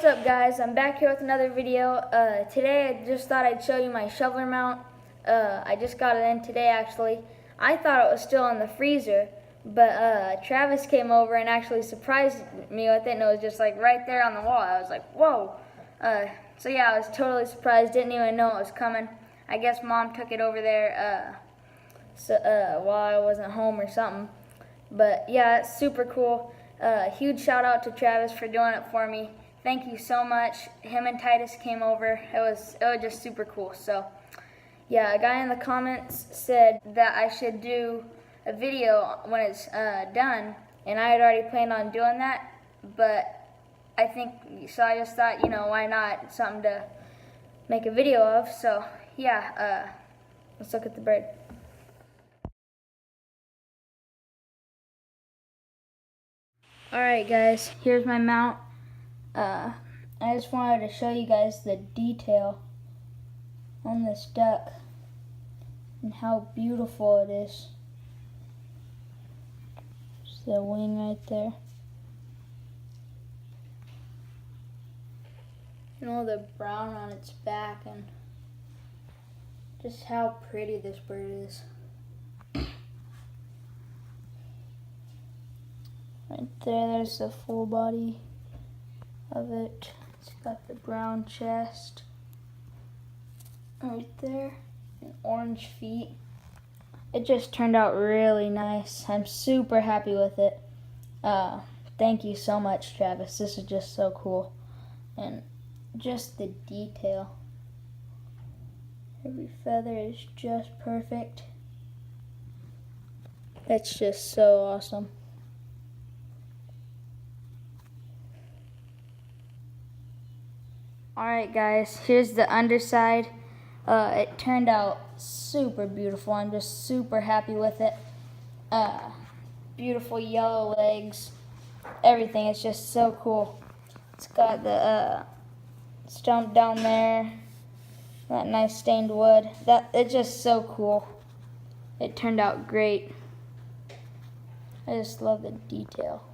What's up, guys? I'm back here with another video. Today I just thought I'd show you my shoveler mount. I just got it in today, actually. I thought it was still in the freezer, but Travis came over and actually surprised me with it, and it was just like right there on the wall. I was like, whoa. So yeah, I was totally surprised, didn't even know it was coming. I guess Mom took it over there while I wasn't home or something. But yeah, it's super cool. Huge shout out to Travis for doing it for me. Thank you so much. Him and Titus came over. It was just super cool. So yeah, a guy in the comments said that I should do a video when it's done, and I had already planned on doing that, but I just thought, why not? Something to make a video of. So yeah, let's look at the bird. Alright guys, here's my mount. I just wanted to show you guys the detail on this duck and how beautiful it is. There's the wing right there. And all the brown on its back, and just how pretty this bird is. Right there's the full body of it. It's got the brown chest right there and orange feet. It just turned out really nice. I'm super happy with it. Thank you so much, Travis. This is just so cool. And just the detail. Every feather is just perfect. It's just so awesome. Alright guys, here's the underside. It turned out super beautiful. I'm just super happy with it. Beautiful yellow legs. Everything is just so cool. It's got the stump down there. That nice stained wood. It's just so cool. It turned out great. I just love the detail.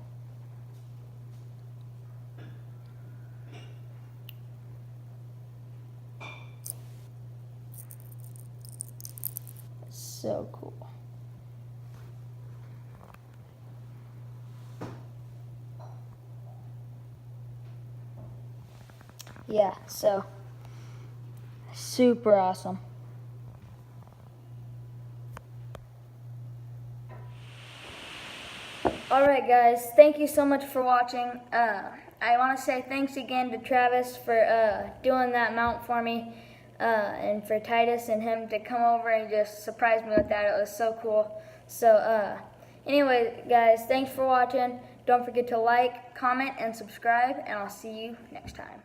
So cool. Yeah, so super awesome. Alright guys, thank you so much for watching. I want to say thanks again to Travis for doing that mount for me. And for Titus and him to come over and just surprise me with that. It was so cool. So anyway guys, thanks for watching. Don't forget to like, comment, and subscribe, and I'll see you next time.